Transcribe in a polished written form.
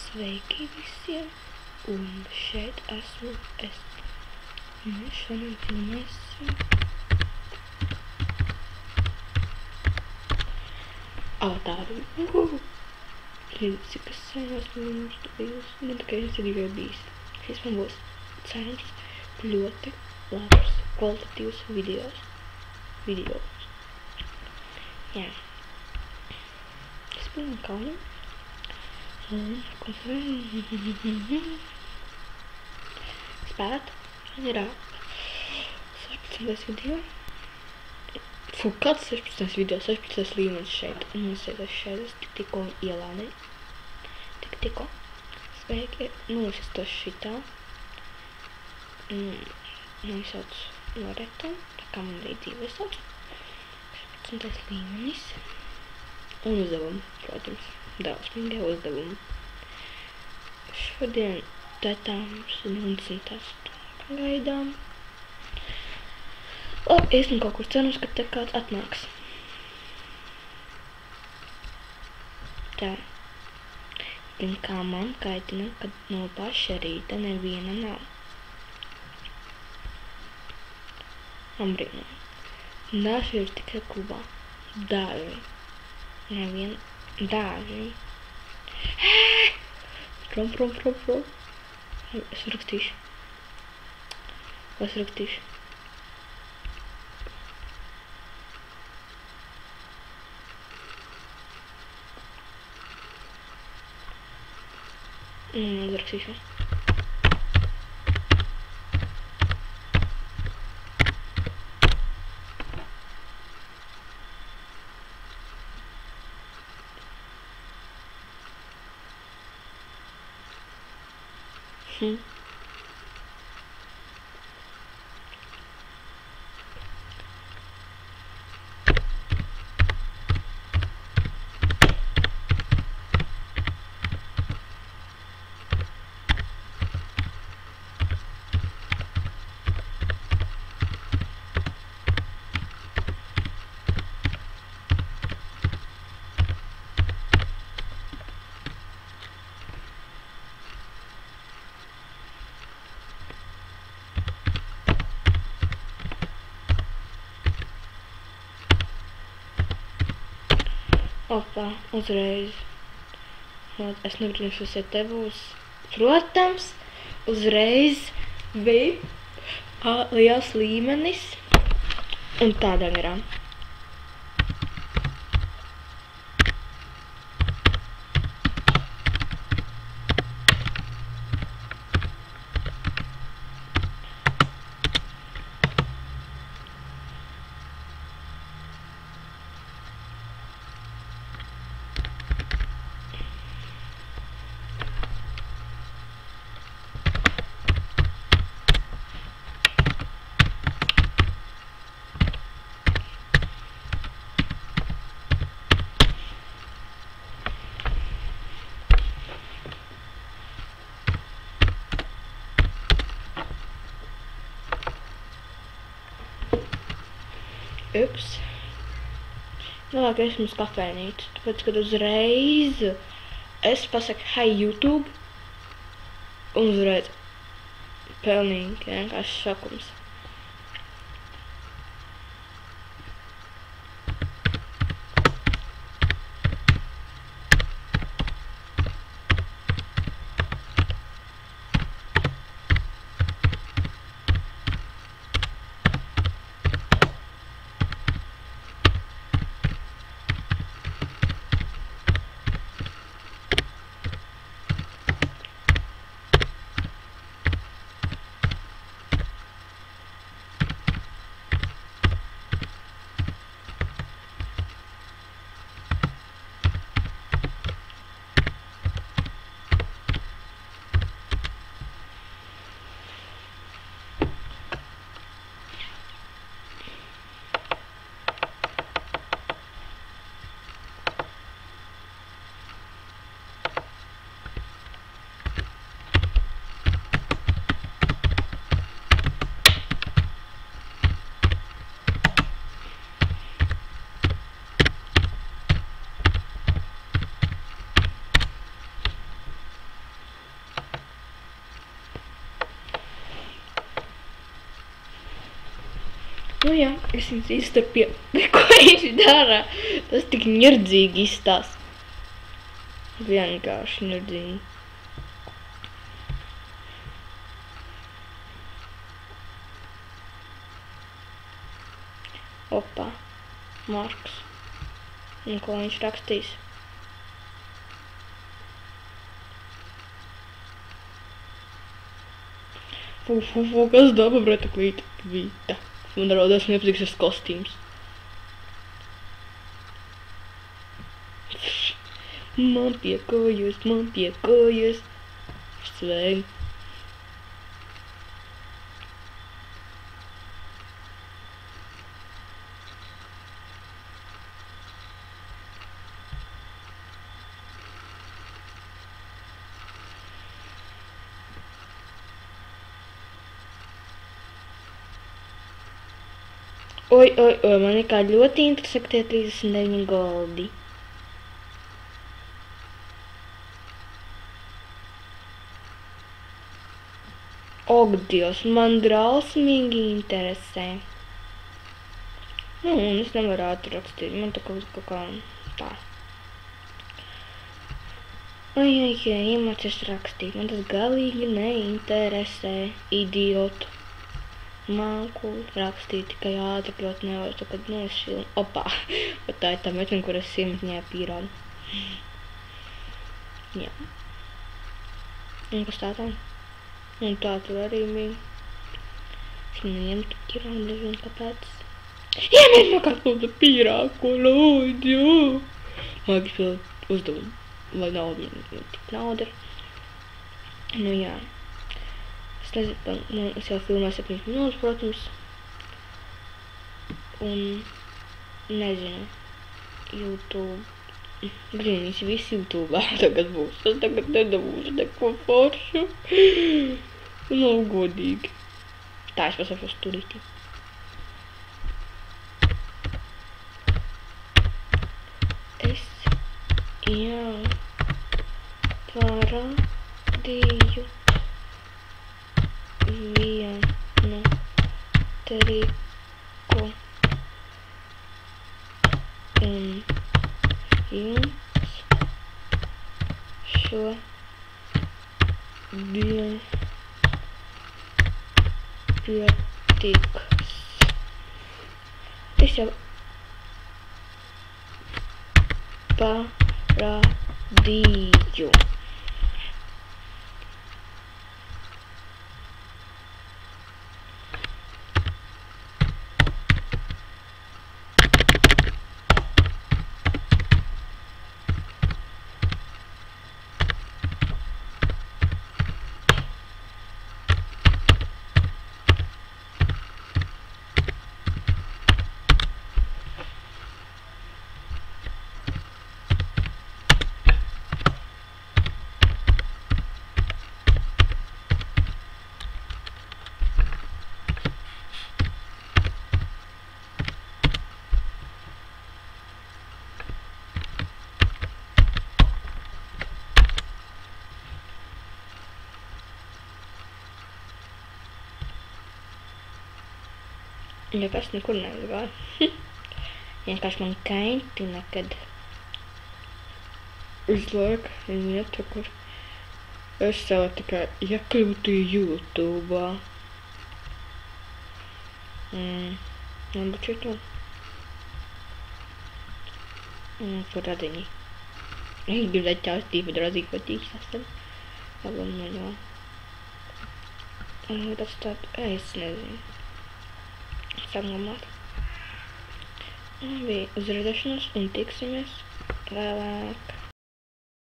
Sveiki visiem, un šeit esmu es. Mēs šodien filmēsim Avatāru. Cik es sen esmu viņus bijusi, man tikai es tikai bijis. Šis man būs cerams ļoti labs, kvalitatīvs videos. Jā. Es biju kalnu. Spēt, ir 16. video. Kāds 16. video, 16. līmenis šeit. Un es šeit tikko ielādēju. Tikko. Sveiki, šis to šitā. Mani sauc Loreta, tā kā man arī dzīvē sauc. 16. līmenis. Un uzdevumu, protams. Daudz uzdevumu. Šodien mums 28. gaidām. Esmu kaut kur cerams, ka te kāds atnāks. Tā. Gan kā man kaitina, kad no paša rīta neviena nav. Man brīnā. Daži ir tikai klubā. Daži. Neviena. Daži. Prom. Es rakstīšu. Uzrakstīšu. Opa, uzreiz. Es nevaru, kas te būs. Protams, uzreiz bija liels līmenis un tādā garā. Ups. Vēlāk esmu uz kafēnīcu, tāpēc, kad uzreiz es pasaku hi YouTube un uzreiz pelnīgi, vienkārši šokums. Nu jā, es viņus izstarpju. Ko viņš dara? Tas tik ņirdzīgi izstās. Vienkārši ņirdzīgi. Opa. Marks. Un ko viņš rakstīs? Kas daba, brata, kvīta. Man rodās nepatīkšas kostīms. Man piekojas. Sveiki. Oi, man ir kā ļoti interesanti tie 39 goldi. Ak, Dievs, man drausmīgi interesē. Nu, un es nevaru atrakstīt, man tā kaut kā tā. Oi, iemācies rakstīt, man tas galīgi neinteresē, idiotu. Māku rakstīt tikai ātri, ļoti nevaru, tā kad nešilmu. Opā, bet tā ir tā metne, kur es siematņē pīrādu. Jā. Un kas tā tā? Un tā tur arī bija. Es neņemtu pīrādu, nezinu kāpēc. Iemet man kāds lūdzu pīrādu, ko lūdzu! Mākis vēl uzdevumu. Vai naudu, man tik nauda ir. Nu jā. Es nezinu, es jau filmēju 7 minūtes, protams. Un nezinu. YouTube. Brīnīs, viss YouTube tagad būs. Es tagad nedabūšu neko foršu. Nav godīgi. Tā es pasaušu turītī. Es jau parādīju vienu triku un jums šodien pietiks. Es jau parādīju. Nekas nekur neizgāja. Vienkārši man kaitina, kad visu laiku viņi iet, kur es sev tikai iekļūtu YouTube'ā. Varbūt šito. Kur radiņi. Es gribētu ķāst tīpa drāzīgi patīks esam. Labam neļo. Tas tād, es nezinu. Sagamāt. Bija uz redzēšanos un tiksimies vēlāk.